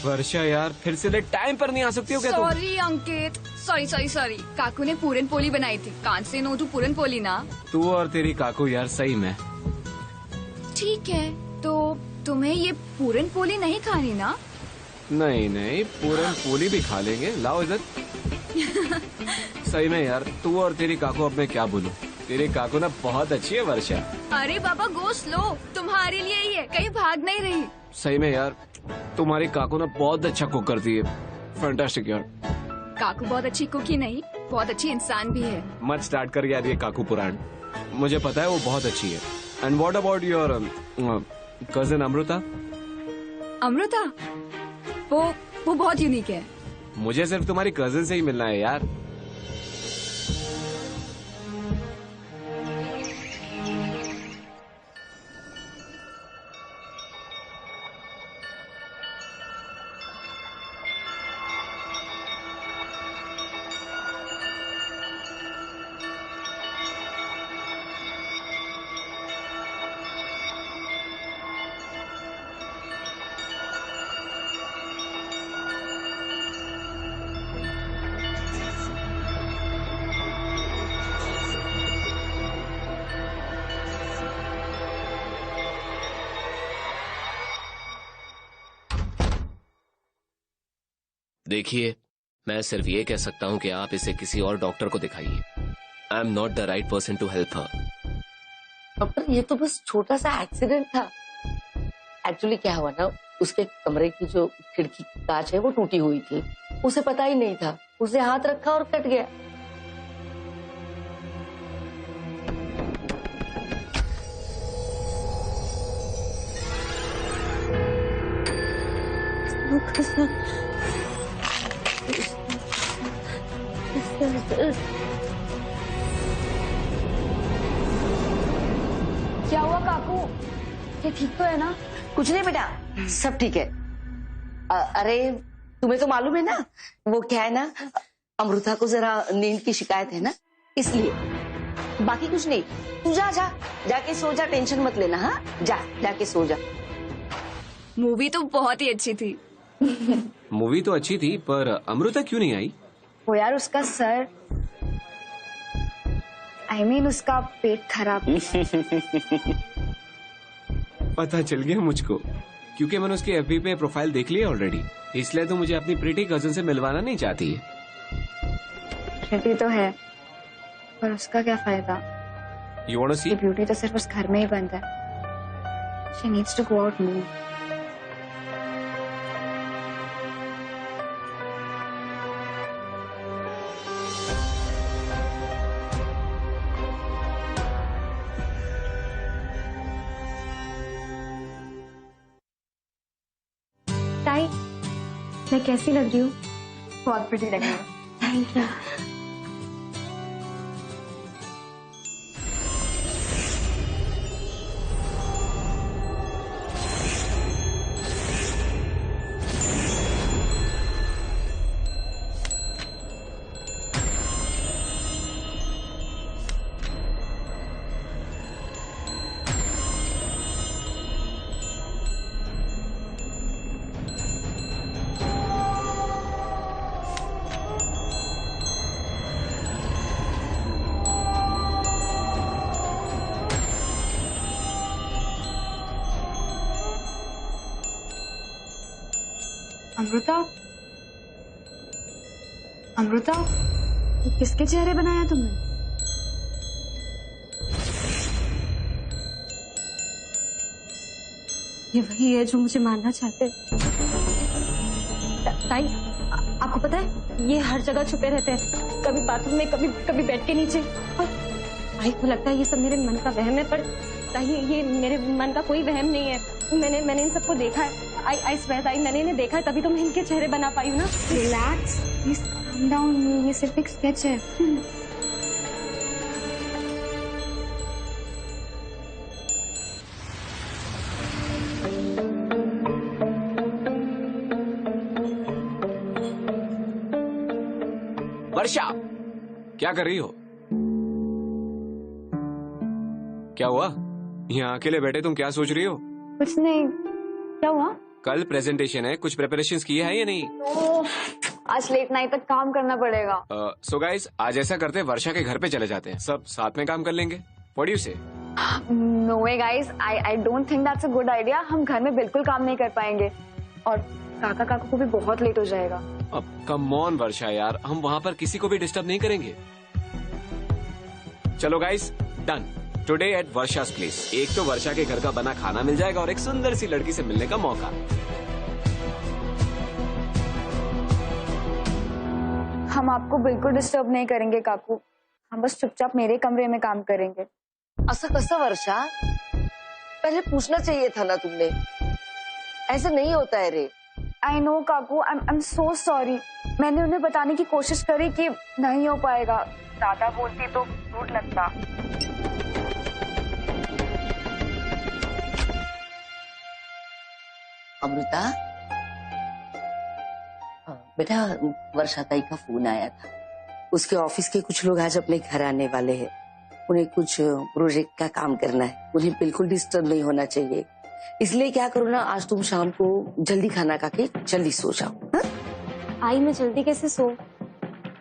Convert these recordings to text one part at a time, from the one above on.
वर्षा यार, फिर से टाइम पर नहीं आ सकती हो क्या तुम? सॉरी अंकित, सॉरी। काकू ने पूरन पोली बनाई थी। कान से नो टू पूरन पोली ना। तू और तेरी काकू यार, सही में। ठीक है, तो तुम्हें ये पूरन पोली नहीं खानी ना? नहीं, पूरन पोली भी खा लेंगे। लाओ इधर। सही में यार, तू और तेरी काकू, अब मैं क्या बोलूं। तेरी काकू ना बहुत अच्छी है वर्षा। अरे बाबा गो स्लो, तुम्हारे लिए ही है, कहीं भाग नहीं रही। सही में यार, तुम्हारी काकू ना बहुत अच्छा कुक करती है। फैंटास्टिक यार। काकू बहुत अच्छी कुक ही नहीं, बहुत अच्छी इंसान भी है। मत स्टार्ट कर यार ये काकू पुराण। मुझे पता है वो बहुत अच्छी है। And what about your cousin Amrita? Amrita वो बहुत यूनिक है। मुझे सिर्फ तुम्हारी कजिन से ही मिलना है यार। देखिए, मैं सिर्फ ये कह सकता हूँ कि आप इसे किसी और डॉक्टर को दिखाइए। I am not the right person to help her. Doctor, ये तो बस छोटा सा एक्सीडेंट था। एक्चुअली क्या हुआ ना, उसके कमरे की जो खिड़की की कांच है वो टूटी हुई थी। उसे पता ही नहीं था, उसे हाथ रखा और कट गया। क्या हुआ काकू, ये ठीक तो है ना? कुछ नहीं बेटा, सब ठीक है। अरे तुम्हें तो मालूम है ना, वो क्या है ना, अमृता को जरा नींद की शिकायत है ना, इसलिए। बाकी कुछ नहीं, तू जाके सो जा, टेंशन मत लेना। हाँ, जाके सो जा। मूवी तो बहुत ही अच्छी थी। मूवी तो अच्छी थी, पर अमृता क्यों नहीं आई? वो यार उसका सर, I mean, उसका पेट खराब। पता चल गया मुझको, क्योंकि मैंने उसकी एफबी पे प्रोफाइल देख ली है ऑलरेडी। इसलिए तो मुझे अपनी प्रीटी कजिन से मिलवाना नहीं चाहती है। ब्यूटी तो है, पर उसका क्या फायदा? You wanna see? ब्यूटी तो सिर्फ उस घर में ही बंद है। She needs to go out more. ताई, मैं कैसी लग रही हूँ? बहुत प्रिटी लग रही है। Thank you. अमृता, ये किसके चेहरे बनाया तुमने? ये वही है जो मुझे मारना चाहते। ताई, आपको पता है ये हर जगह छुपे रहते हैं, कभी बाथरूम में, कभी बेड के नीचे। और ताई को लगता है ये सब मेरे मन का वहम है, पर ताई ये मेरे मन का कोई वहम नहीं है। मैंने इन सबको देखा है। आई स्वेयर ताई, मैंने इन्हें देखा है, तभी तो मैं इनके चेहरे बना पाई हूँ ना। रिलैक्स, प्लीज काम डाउन, ये सिर्फ एक स्केच है। वर्षा, क्या कर रही हो? क्या हुआ? यहाँ अकेले बैठे तुम क्या सोच रही हो? कुछ नहीं, क्या हुआ? कल प्रेजेंटेशन है, कुछ प्रिपरेशंस किए हैं या नहीं? तो आज लेट नाइट तक काम करना पड़ेगा। सो गाइस, आज ऐसा करते हैं, वर्षा के घर पे चले जाते हैं, सब साथ में काम कर लेंगे। What do you say? No way guys, I don't think that's a good idea. हम घर में बिल्कुल काम नहीं कर पाएंगे और काका काकू को भी बहुत लेट हो जाएगा। अब कम ऑन वर्षा यार, हम वहाँ पर किसी को भी डिस्टर्ब नहीं करेंगे। चलो guys, done. Today at Varsha's place. एक तो वर्षा के घर का बना खाना मिल जाएगा और एक सुंदर सी लड़की से मिलने का मौका। हम आपको बिल्कुल डिस्टर्ब नहीं करेंगे काकू, हम बस चुपचाप मेरे कमरे में काम करेंगे। असं कसं वर्षा? पहले पूछना चाहिए था ना तुमने। ऐसा नहीं होता है रे। I know Kaku, I am so sorry. मैंने उन्हें बताने की कोशिश करी कि नहीं हो पाएगा, दादा बोलती तो रूड लगता। अमृता, बेटा वर्षा ताई का फोन आया था। उसके ऑफिस के कुछ लोग आज अपने घर आने वाले हैं। उन्हें कुछ प्रोजेक्ट का काम करना है, उन्हें बिल्कुल डिस्टर्ब नहीं होना चाहिए। इसलिए क्या करो ना, आज तुम शाम को जल्दी खाना खा के जल्दी सो जाओ। हा? आई मैं जल्दी कैसे सो?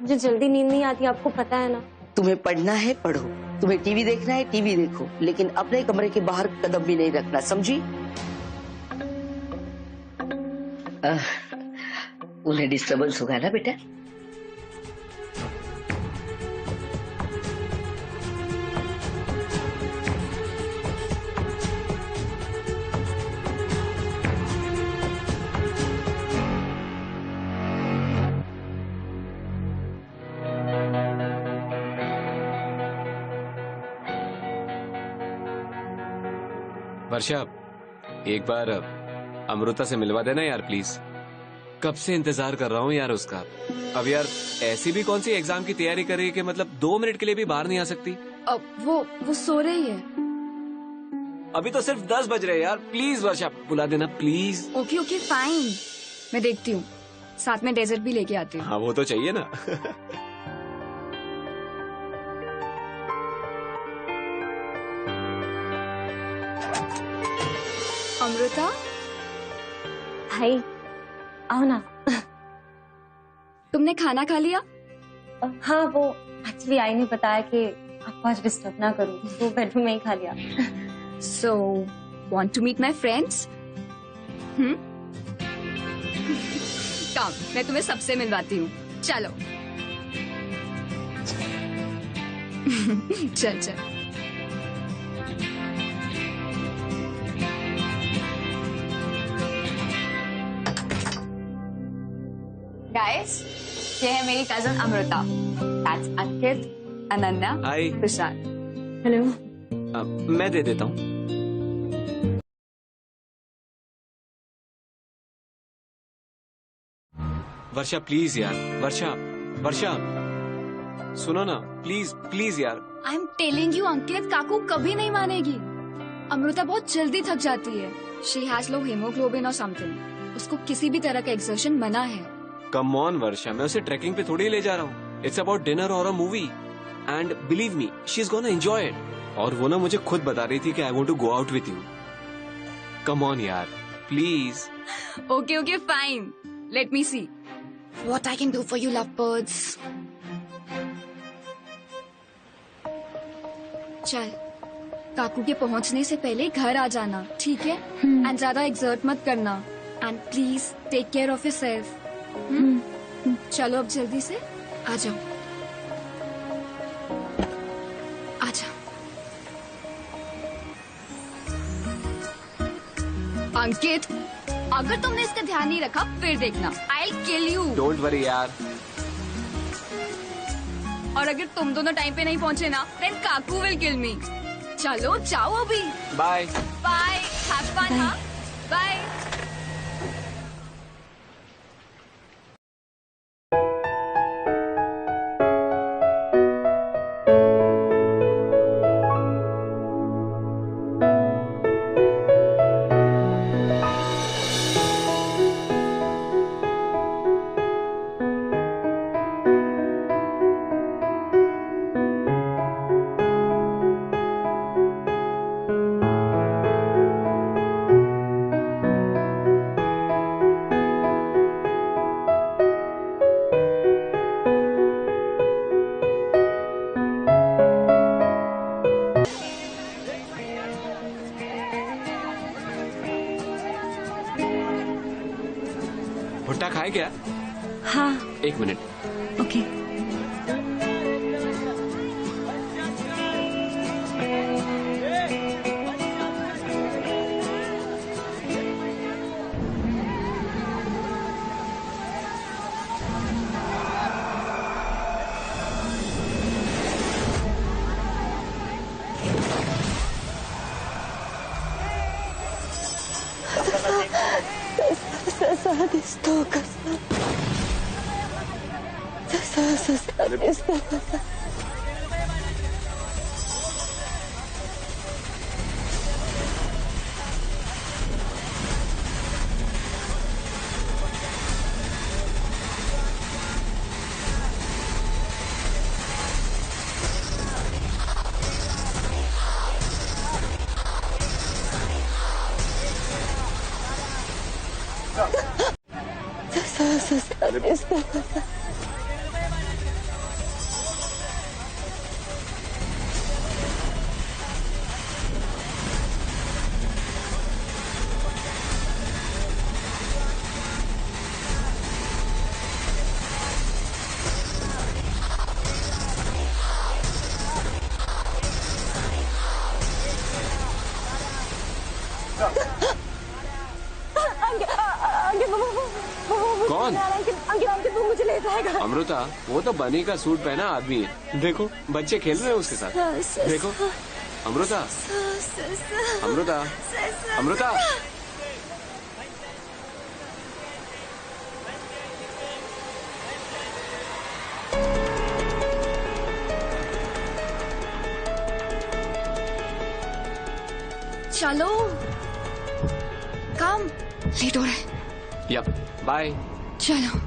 मुझे जल्दी नींद नहीं आती, आपको पता है ना। तुम्हें पढ़ना है पढ़ो, तुम्हें टीवी देखना है टीवी देखो, लेकिन अपने कमरे के बाहर कदम भी नहीं रखना, समझी? उन्हें डिस्टर्बेंस होगा ना बेटा। वर्षा, एक बार अमृता से मिलवा देना यार प्लीज। कब से इंतजार कर रहा हूँ यार उसका। अब यार ऐसी भी कौन सी एग्जाम की तैयारी कर रही है कि मतलब 2 मिनट के लिए भी बाहर नहीं आ सकती। अब वो सो रही है। अभी तो सिर्फ 10 बज रहे हैं यार, प्लीज वर्षा बुला देना प्लीज। ओके ओके फाइन, मैं देखती हूँ, साथ में डेजर्ट भी लेके आती हूँ। हाँ वो तो चाहिए ना। अमृता, हाय, आओ ना। तुमने खाना खा लिया? हाँ, वो एक्चुअली आई ने बताया कि आपको आज डिस्टर्ब ना करूं, तो बेडरूम में ही खा लिया। So, want to meet my friends? काम, मैं तुम्हें सबसे मिलवाती हूँ। चलो। चल चल। Guys, ये है मेरी cousin Amrita. That's Ankit, Ananya, hi. Vishal. Hello. मैं दे देता हूँ। वर्षा प्लीज यार, वर्षा वर्षा सुनो ना प्लीज प्लीज यार। आई एम टेलिंग यू अंकित, काकू कभी नहीं मानेगी। अमृता बहुत जल्दी थक जाती है। शी हैज लो हीमोग्लोबिन और समथिंग। उसको किसी भी तरह का एक्सर्शन मना है। कम ऑन वर्षा, मैं उसे ट्रैकिंग पे थोड़ी ले जा रहा हूँ। इट्स अबाउट डिनर और a movie and believe me she is gonna enjoy it. और वो ना मुझे खुद बता रही थी कि I want to go out with you. Come on यार please. Okay okay fine, let me see what I can do for you lovebirds. चल, काकू के पहुंचने से पहले घर आ जाना, ठीक है? एंड ज्यादा एक्सर्ट मत करना and please take care of yourself. चलो अब जल्दी से आ जाओ, आ जाओ। अंकित, अगर तुमने इसका ध्यान नहीं रखा फिर देखना, I will kill you. Don't worry यार। और अगर तुम दोनों टाइम पे नहीं पहुंचे ना, देन काकू विल किल मी। चलो जाओ अभी। Bye bye, have fun. हाँ, बाय। भुट्टा खाए क्या? हाँ 1 मिनट। ओके। कौन? अंकित वो मुझे ले जाएगा। अमृता, वो तो बनी का सूट पहना आदमी है। देखो बच्चे खेल रहे हैं उसके साथ। देखो अमृता, अमृता, अमृता। चलो कम, लेट हो रहा है। Yup, bye. चलो।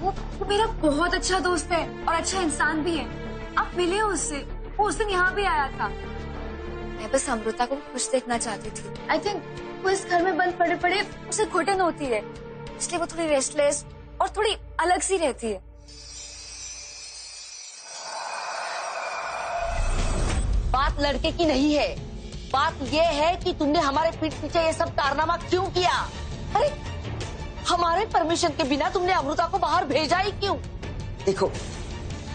वो मेरा बहुत अच्छा दोस्त है और अच्छा इंसान भी है। आप मिले हो उससे, वो उस दिन यहाँ भी आया था। मैं बस अमृता को खुश देखना चाहती थी। आई थिंक वो इस घर में बंद पड़े पड़े उसे घुटन होती है, इसलिए वो थोड़ी रेस्टलेस और थोड़ी अलग सी रहती है। बात लड़के की नहीं है, बात ये है कि तुमने हमारे पीठ पीछे ये सब कारनामा क्यों किया? अरे हमारे परमिशन के बिना तुमने अमृता को बाहर भेजा ही क्यों? देखो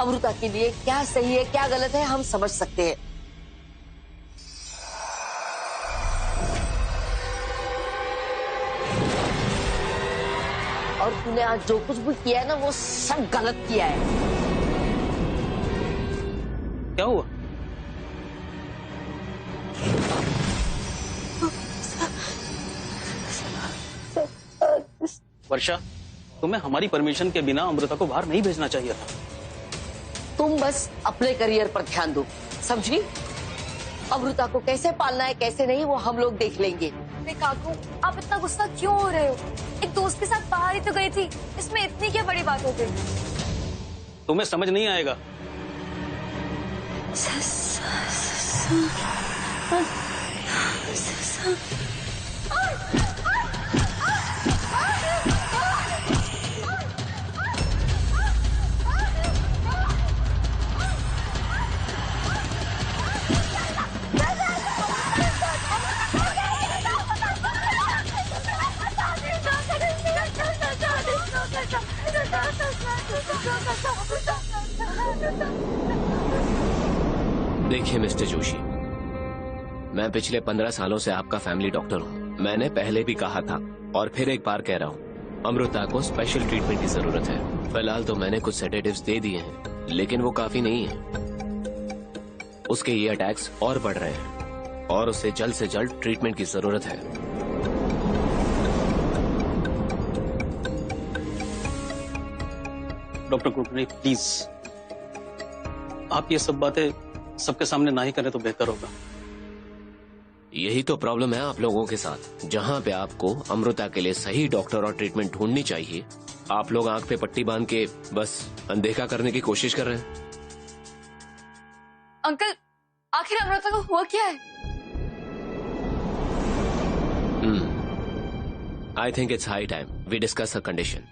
अमृता के लिए क्या सही है क्या गलत है हम समझ सकते हैं, और तूने आज जो कुछ भी किया है ना वो सब गलत किया है। क्या हुआ? वर्षा, तुम्हें हमारी परमिशन के बिना अमृता को बाहर नहीं भेजना चाहिए था। तुम बस अपने करियर पर ध्यान दो, समझी? अमृता को कैसे पालना है कैसे नहीं वो हम लोग देख लेंगे। काकू आप इतना गुस्सा क्यों हो रहे हो? एक दोस्त के साथ बाहर ही तो गई थी, इसमें इतनी क्या बड़ी बात हो गई? तुम्हें समझ नहीं आएगा। देखिए मिस्टर जोशी, मैं पिछले 15 सालों से आपका फैमिली डॉक्टर हूँ। मैंने पहले भी कहा था और फिर एक बार कह रहा हूँ, अमृता को स्पेशल ट्रीटमेंट की जरूरत है। फिलहाल तो मैंने कुछ सेडेटिव्स दे दिए हैं, लेकिन वो काफी नहीं है। उसके ये अटैक्स और बढ़ रहे हैं और उसे जल्द से जल्द ट्रीटमेंट की जरूरत है। डॉक्टर कुलकर्णी प्लीज, आप ये सब बातें सबके सामने ना ही करें तो बेहतर होगा। यही तो प्रॉब्लम है आप लोगों के साथ। जहाँ पे आपको अमृता के लिए सही डॉक्टर और ट्रीटमेंट ढूंढनी चाहिए, आप लोग आंख पे पट्टी बांध के बस अनदेखा करने की कोशिश कर रहे हैं। अंकल आखिर अमृता को हुआ क्या है? I think it's high time we discuss her condition.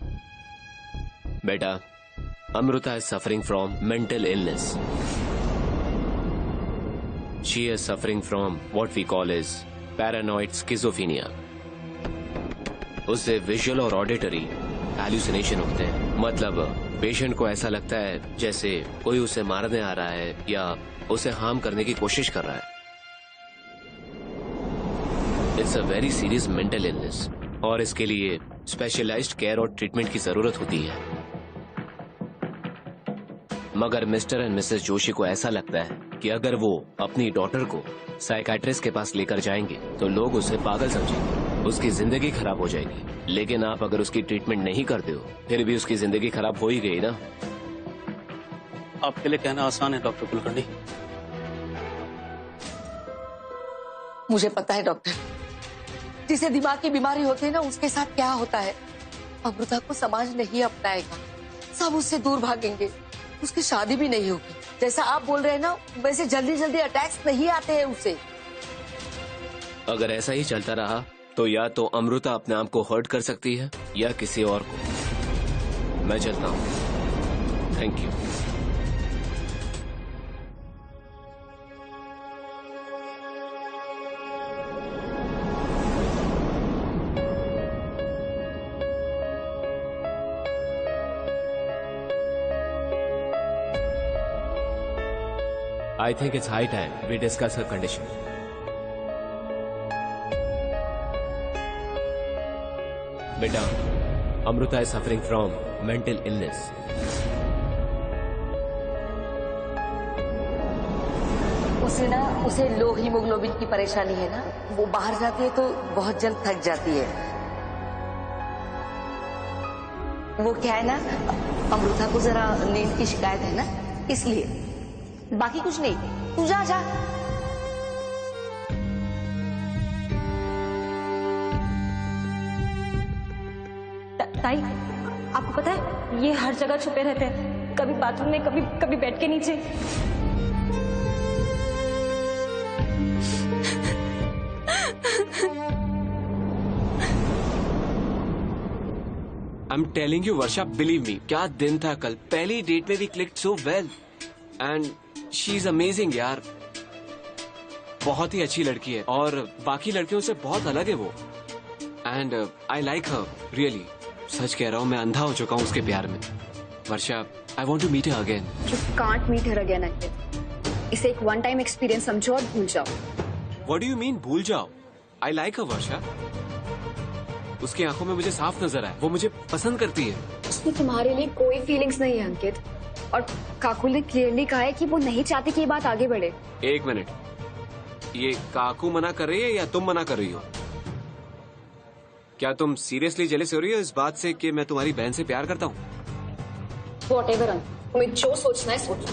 बेटा, Amruta is suffering from mental illness. She is suffering from what we call as paranoid schizophrenia. उससे विजुअल और ऑडिटरी हैल्यूसिनेशन होते हैं। मतलब पेशेंट को ऐसा लगता है जैसे कोई उसे मारने आ रहा है या उसे हार्म करने की कोशिश कर रहा है। It's a very serious mental illness और इसके लिए स्पेशलाइज्ड केयर और ट्रीटमेंट की जरूरत होती है। मगर मिस्टर एंड मिसेस जोशी को ऐसा लगता है कि अगर वो अपनी डॉटर को साइकाट्रिस्ट के पास लेकर जाएंगे तो लोग उसे पागल समझेंगे, उसकी जिंदगी खराब हो जाएगी। लेकिन आप अगर उसकी ट्रीटमेंट नहीं करते हो फिर भी उसकी जिंदगी खराब हो ही गई ना। आपके लिए कहना आसान है डॉक्टर कुलकर्णी। मुझे पता है डॉक्टर, जिसे दिमाग की बीमारी होती है ना उसके साथ क्या होता है। अमृता को समाज नहीं अपनाएगा, सब उससे दूर भागेंगे, उसकी शादी भी नहीं होगी। जैसा आप बोल रहे हैं ना वैसे जल्दी जल्दी अटैक्स नहीं आते हैं उसे। अगर ऐसा ही चलता रहा तो या तो अमृता अपने आप को हर्ट कर सकती है या किसी और को। मैं चलता हूँ। Thank you. I think it's high time we discuss her condition. बेटा, Amruta is suffering from mental illness. उसे लो हीमोग्लोबिन की परेशानी है ना, वो बाहर जाती है तो बहुत जल्द थक जाती है। वो क्या है ना, अमृता को जरा नींद की शिकायत है ना, इसलिए। बाकी कुछ नहीं, तू जा जा। ताई, आपको पता है ये हर जगह छुपे रहते हैं, कभी बाथरूम में, कभी बेड के नीचे। I am telling you Varsha, believe me, क्या दिन था कल। पहली डेट में we clicked so well and she is amazing यार। बहुत ही अच्छी लड़की है और बाकी लड़कियों से बहुत अलग है वो। And I like her really. सच कह रहा हूँ, मैं अंधा हो चुका हूँ उसके प्यार में। Varsha, I want to meet her again. You can't meet her again, Ankit. इसे एक वन टाइम एक्सपीरियंस समझो और भूल जाओ। What do you mean भूल जाओ? I like her वर्षा। उसकी आंखों में मुझे साफ नजर आया, वो मुझे पसंद करती है। उसमें तुम्हारे लिए कोई फीलिंग्स नहीं है अंकित, और काकू ने क्लियरली कहा है कि वो नहीं चाहती कि ये बात आगे बढ़े। एक मिनट, ये काकू मना कर रही है या तुम मना कर रही हो? क्या तुम सीरियसली जेलस हो रही हो इस बात से कि मैं तुम्हारी बहन से प्यार करता हूँ? Whatever, तुम्हें जो सोचना है सोचो।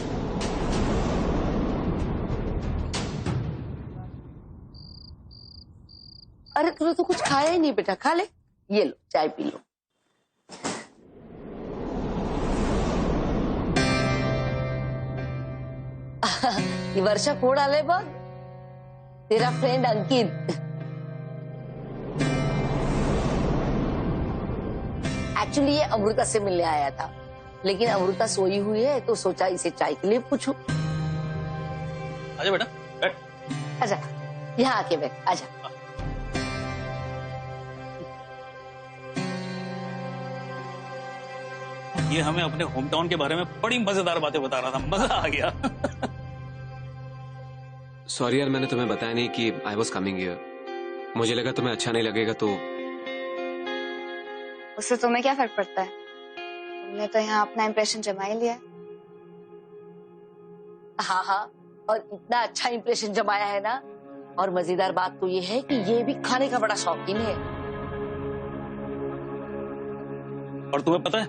अरे तूने तो कुछ खाया ही नहीं बेटा, खा ले, ये लो चाय पी लो। ये वर्षा कोण आले बघ, तेरा फ्रेंड अंकित। एक्चुअली ये अमृता से मिलने आया था, लेकिन अमृता सोई हुई है तो सोचा इसे चाय के लिए पूछूं। आजा बेटा, बैठ। आजा, यहाँ आके बैठ, आजा। ये हमें अपने होम टाउन के बारे में बड़ी मजेदार बातें बता रहा था, मजा आ गया। सॉरी यार, मैंने तुम्हें बताया नहीं कि आई वॉज कमिंग हियर। मुझे लगा तुम्हें अच्छा नहीं लगेगा तो। उससे तुम्हें क्या फर्क पड़ता है? तुमने तो यहाँ अपना इंप्रेशन जमा ही लिया है। हाँ हाँ, और इतना अच्छा इंप्रेशन जमाया है ना। और मजेदार बात तो ये है कि ये भी खाने का बड़ा शौकीन है। और तुम्हें पता है,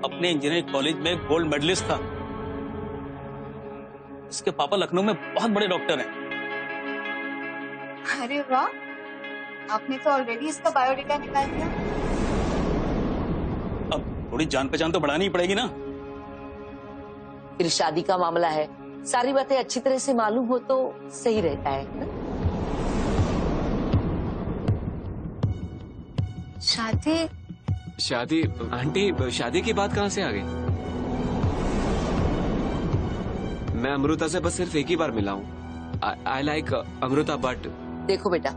अपने इंजीनियरिंग कॉलेज में गोल्ड मेडलिस्ट था। इसके पापा लखनऊ में बहुत बड़े डॉक्टर हैं। अरे वाह, आपने तो ऑलरेडी इसका बायोडेटा निकाल दिया। अब थोड़ी जान पहचान तो बढ़ानी ही पड़ेगी ना। फिर शादी का मामला है, सारी बातें अच्छी तरह से मालूम हो तो सही रहता है ना? शादी शादी आंटी, शादी की बात कहाँ से आ गई? मैं अमृता से बस सिर्फ एक ही बार मिला हूँ। आई लाइक अमृता बट देखो बेटा,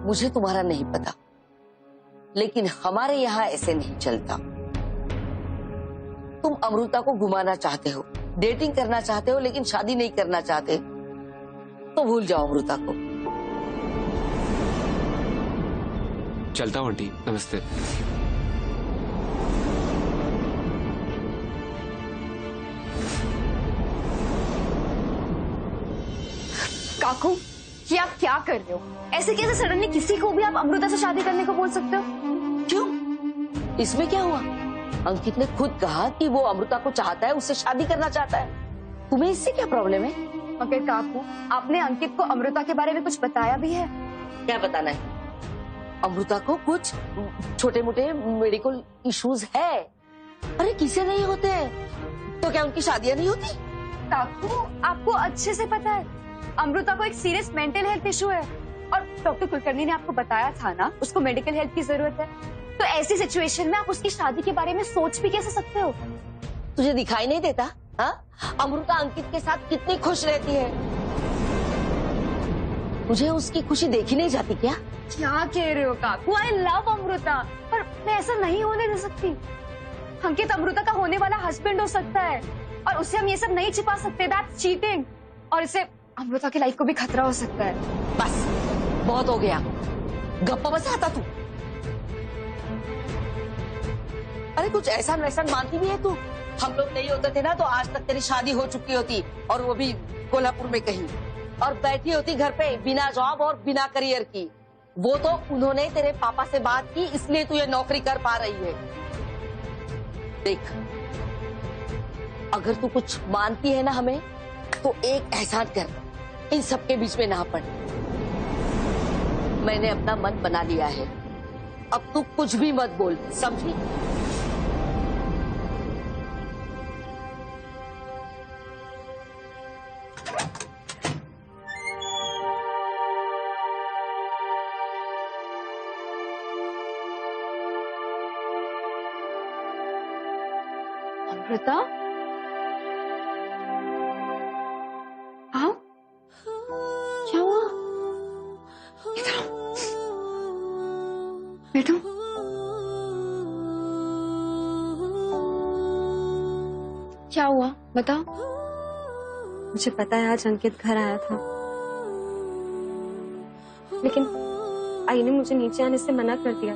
मुझे तुम्हारा नहीं पता, लेकिन हमारे यहाँ ऐसे नहीं चलता। तुम अमृता को घुमाना चाहते हो, डेटिंग करना चाहते हो, लेकिन शादी नहीं करना चाहते, तो भूल जाओ अमृता को। चलता हूँ आंटी, नमस्ते। काकू, ये आप क्या कर रहे हो? ऐसे कैसे सडनली किसी को भी आप अमृता से शादी करने को बोल सकते हो? क्यों? इसमें क्या हुआ? अंकित ने खुद कहा कि वो अमृता को चाहता है, उससे शादी करना चाहता है। तुम्हें इससे क्या प्रॉब्लम है? मगर काकू, आपने अंकित को अमृता के बारे में कुछ बताया भी है? क्या बताना है? अमृता को कुछ छोटे मोटे मेडिकल इश्यूज है। अरे किसे नहीं होते? तो क्या उनकी शादियां नहीं होती? काकू, आपको अच्छे से पता है अमृता को एक सीरियस मेंटल हेल्थ इशू है, और डॉक्टर कुलकर्णी ने आपको बताया था ना उसको मेडिकल हेल्प की जरूरत है। तो ऐसी सिचुएशन में आप उसकी शादी के बारे में सोच भी कैसे सकते हो? तुझे दिखाई नहीं देता? हाँ, अमृता अंकित के साथ कितनी खुश रहती है। मुझे उसकी खुशी देखी नहीं जाती क्या? क्या कह रहे हो काकू? आई लव अमृता, पर मैं ऐसा नहीं होने दे सकती। अंकित अमृता का होने वाला हस्बैंड हो सकता है, और उससे हम ये सब नहीं छिपा सकते। दैट्स चीटिंग, और इससे अमृता की लाइफ को भी खतरा हो सकता है। बस बहुत हो गया, गप्पा बस आता तू। अरे कुछ ऐसा वैसा मानती भी है तू? हम लोग नहीं होते थे ना तो आज तक तेरी शादी हो चुकी होती, और वो भी कोल्हापुर में कहीं, और बैठी होती घर पे बिना जॉब और बिना करियर की। वो तो उन्होंने तेरे पापा से बात की, इसलिए तू ये नौकरी कर पा रही है। देख, अगर तू कुछ मानती है ना हमें, तो एक एहसान कर, इन सबके बीच में ना पड़। मैंने अपना मन बना लिया है, अब तू कुछ भी मत बोल, समझी? अमृता, हाँ क्या हुआ? इधर आओ, बैठो। क्या हुआ बताओ? मुझे पता है आज अंकित घर आया था, लेकिन आई ने मुझे नीचे आने से मना कर दिया।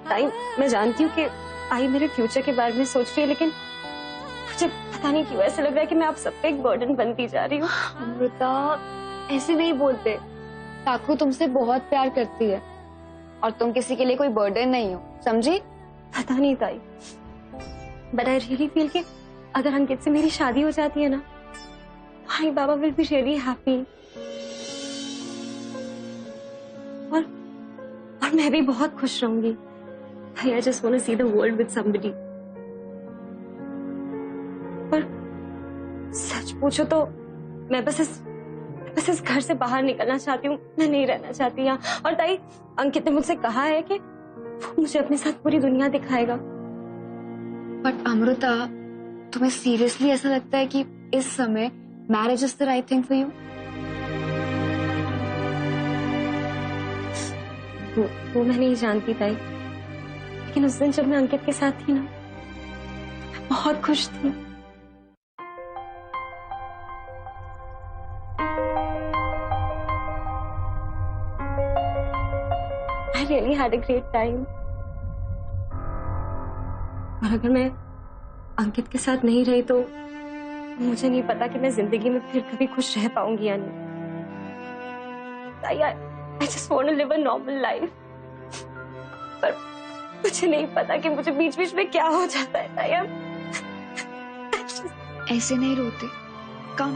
ताई, मैं जानती हूँ कि आई मेरे फ्यूचर के बारे में सोच रही है, लेकिन मुझे पता नहीं क्यों ऐसा लग रहा है कि मैं आप सब पे एक बर्डन बनती जा रही हूँ। अमृता, ऐसे नहीं बोलते। काकू तुमसे बहुत प्यार करती है, और तुम किसी के लिए कोई बर्डन नहीं हो, समझी? पता नहीं ताई, बट आई रियली फील कि अगर अंकित से मेरी शादी हो जाती है ना, भाई बाबा विल बी रियली हैप्पी, और मैं भी बहुत खुश रहूंगी। I just want to see the world with somebody. पर सच पूछो तो मैं बस इस घर से बाहर निकलना चाहती हूँ, मैं नहीं रहना चाहती यहाँ। और ताई, अंकित ने मुझसे कहा है कि वो मुझे अपने साथ पूरी दुनिया दिखाएगा। बट अमृता, तुम्हें सीरियसली ऐसा लगता है कि इस समय marriage is the right thing for you? वो मैं नहीं जानती ताई, लेकिन उस दिन जब मैं अंकित के साथ थी ना, मैं बहुत खुश थी। I really had a great time. और अगर मैं अंकित के साथ नहीं रही तो मुझे नहीं पता कि मैं जिंदगी में फिर कभी खुश रह पाऊंगी या नहीं। I just want to live a normal life. पर मुझे नहीं पता कि मुझे बीच बीच में क्या हो जाता है ताया। ऐसे नहीं रोते, कम।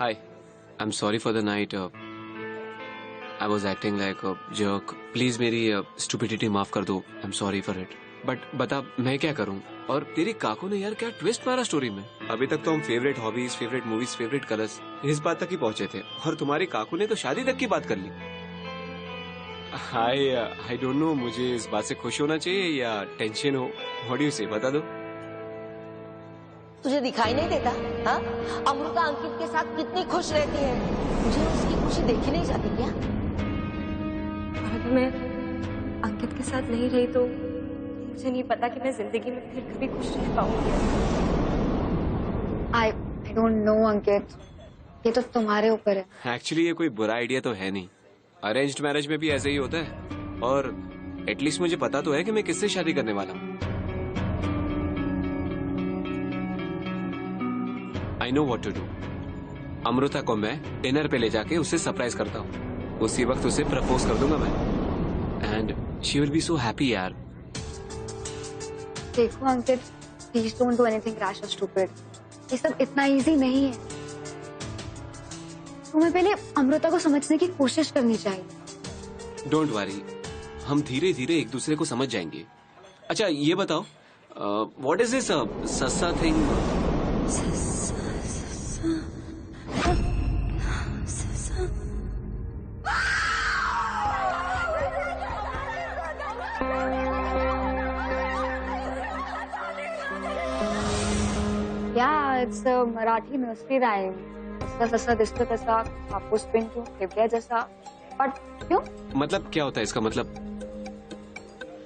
Hi, I'm sorry for the night. I was acting like a jerk. Please मेरी stupidity माफ कर दो. I'm sorry for it. But बता मैं क्या करूं? और तेरी काकू ने यार क्या ट्विस्ट मारा स्टोरी में. अभी तक तो हम favourite hobbies, favourite movies, favourite colours इस बात तक ही पहुंचे थे और तुम्हारी काकू ने तो शादी तक की बात कर ली. I don't know मुझे इस बात से खुश होना चाहिए या टेंशन हो. What do you say? बता दो. तुझे दिखाई नहीं देता? हाँ, अमृता अंकित के साथ कितनी खुश रहती है. मुझे उसकी खुशी देखी नहीं जाती क्या? और अगर मैं अंकित के साथ नहीं रही तो मुझे नहीं पता कि मैं जिंदगी में फिर कभी खुश रह पाऊंगी. I don't know अंकित, ये तो तुम्हारे ऊपर है. एक्चुअली ये कोई बुरा आइडिया तो है नहीं. अरेंज्ड मैरिज में भी ऐसे ही होता है और एटलीस्ट मुझे पता तो है कि मैं किससे शादी करने वाला हूँ. I know what to do. Amrita को मैं डिनर पे ले जाके उसे सरप्राइज करता हूँ. उसी वक्त उसे प्रपोज कर दूंगा मैं and she will be so happy यार. देखो Ankit, please don't do anything rash और स्टूपिड. ये सब इतना इजी नहीं है. तुम्हें पहले अमृता को समझने की कोशिश करनी चाहिए. डोंट वरी, हम धीरे धीरे एक दूसरे को समझ जाएंगे. अच्छा ये बताओ, व्हाट इज दिस सस्सा thing? Yeah, it's a Marathi nursery rhyme. जसा जसा दिसतो तसा कापूस पिंटू ठेवल्या जसा. But क्यों? मतलब क्या होता है इसका मतलब?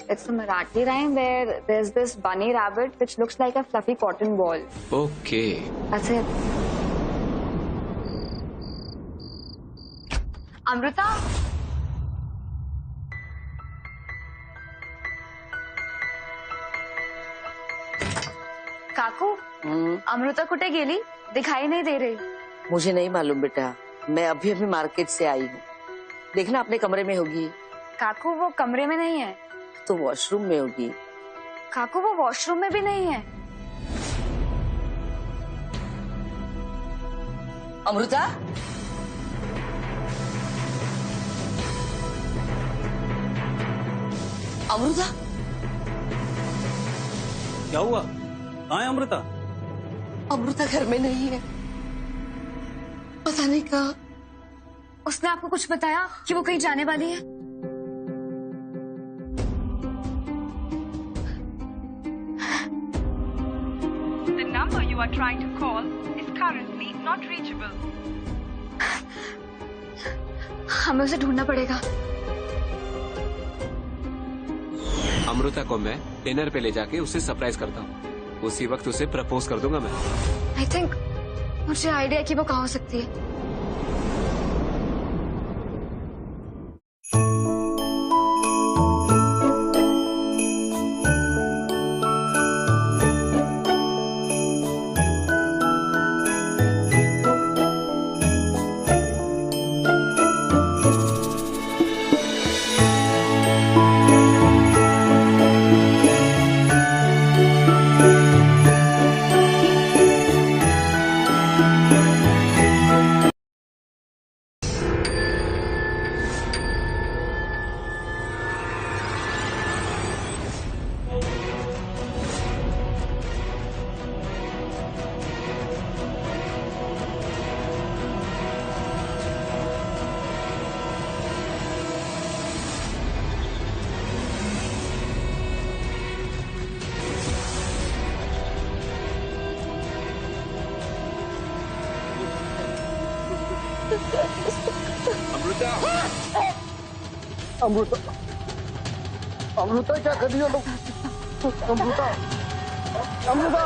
It's a Marathi rhyme where there's this bunny rabbit which looks like a fluffy cotton ball. Okay. That's it. Amrita, काकू, अमृता कुठे गेली? दिखाई नहीं दे रही. मुझे नहीं मालूम बेटा, मैं अभी अभी मार्केट से आई हूँ. देखना अपने कमरे में होगी. काकू वो कमरे में नहीं है. तो वॉशरूम में होगी. काकू वो वॉशरूम में भी नहीं है. अमृता, अमृता, क्या हुआ? कहाँ है अमृता? अमृता घर में नहीं है. पता नहीं कहाँ. उसने आपको कुछ बताया कि वो कहीं जाने वाली है? The number you are trying to call is currently not reachable. हमें उसे ढूंढना पड़ेगा. अमृता को मैं डिनर पे ले जाके उसे सरप्राइज करता हूँ. उसी वक्त उसे प्रपोज कर दूंगा मैं. आई थिंक मुझे आइडिया कि वो कहाँ हो सकती है. अमृता, अमृता, अमृता क्या कर रही हो लोग? अमृता, अमृता, अमृता,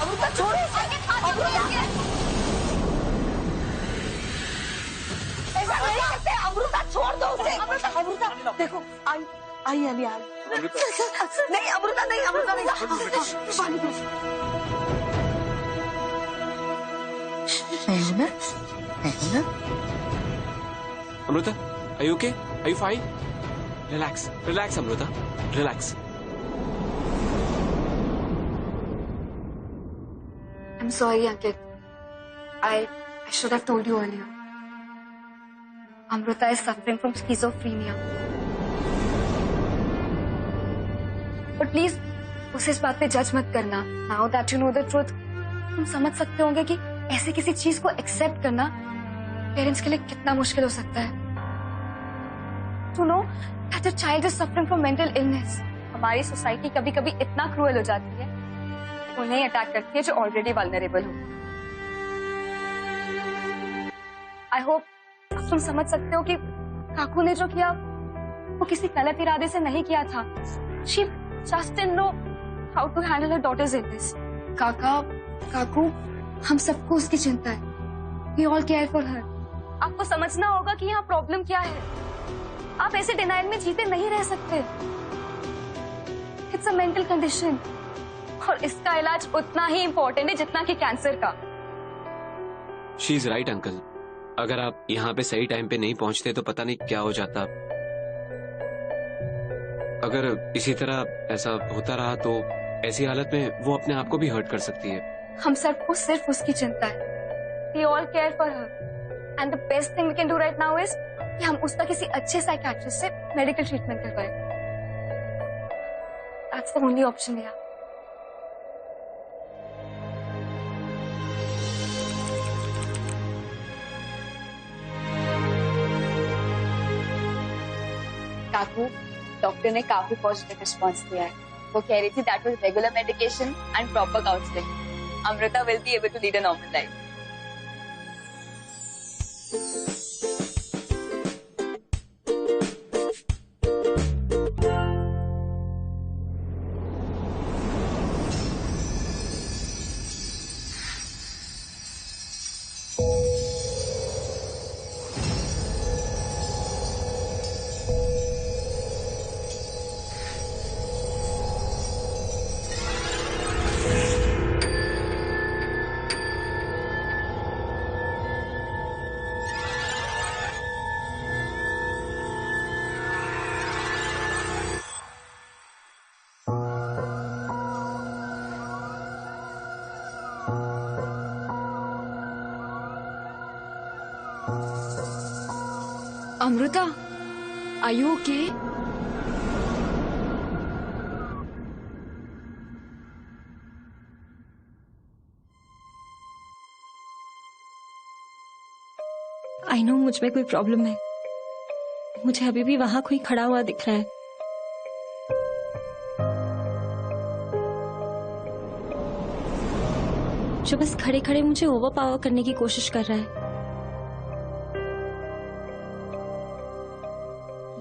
अमृता छोड़. ऐसा नहीं करते. अमृता छोड़ दो उसे. अमृता देखो, आई आई अभी आई. नहीं अमृता नहीं, अमृता नहीं. पानी दो. मैं हूं ना, मैं हूं ना. Amruta, are you okay? Are you fine? Relax, relax, Amruta, relax. I'm sorry, Ankit. I should have told you earlier. Amruta is suffering from schizophrenia. But please, उसे इस बात पे जज मत करना. Now that you know the truth, तुम समझ सकते होंगे कि ऐसे किसी चीज को एक्सेप्ट करना पेरेंट्स के लिए कितना मुश्किल हो सकता है. To know that a child is suffering from mental illness. हमारी सोसाइटी कभी कभी इतना क्रूएल हो जाती है, उन्हें अटैक करती है जो ऑलरेडी वल्नरेबल हो. आई होप अब तुम समझ सकते हो कि काकू ने जो किया वो किसी गलत इरादे से नहीं किया था. She just didn't know how to handle her daughter's illness. काकू, हम सबको उसकी चिंता है. We all care for her. आपको समझना होगा कि यहाँ प्रॉब्लम क्या है. आप ऐसे डिनाइल में जीते नहीं रह सकते. इट्स अ मेंटल कंडीशन और इसका इलाज उतना ही इम्पोर्टेंट है जितना कि कैंसर का. She is right uncle. अगर आप यहाँ पे सही टाइम पे नहीं पहुँचते तो पता नहीं क्या हो जाता. अगर इसी तरह ऐसा होता रहा तो ऐसी हालत में वो अपने आप को भी हर्ट कर सकती है. हम सबको सिर्फ उसकी चिंता है. We all care for her. And the best thing we can do right now is कि हम उसका किसी अच्छे साइकियाट्रिस्ट से मेडिकल ट्रीटमेंट करवाएं. That's the only option we have. Kaku, doctor ने काफी पॉजिटिव रिस्पॉन्स दिया है. वो कह रही थी that was regular medication and proper counselling. Amruta will be able to lead a normal life. Amruta, are you okay? I know मुझ में कोई प्रॉब्लम है. मुझे अभी भी वहां कोई खड़ा हुआ दिख रहा है. जो बस खड़े खड़े मुझे ओवर पावर करने की कोशिश कर रहा है.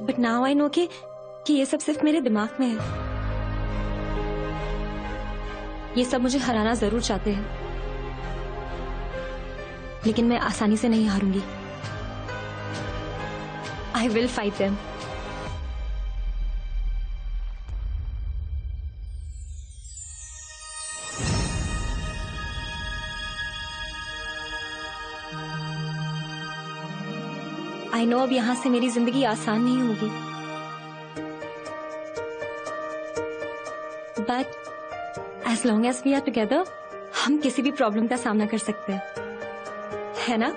बट नाउ आई नो कि ये सब सिर्फ मेरे दिमाग में है. ये सब मुझे हराना जरूर चाहते हैं, लेकिन मैं आसानी से नहीं हारूंगी. I will fight them. I know अब यहां से मेरी जिंदगी आसान नहीं होगी, but as long as we are together हम किसी भी प्रॉब्लम का सामना कर सकते हैं, है ना?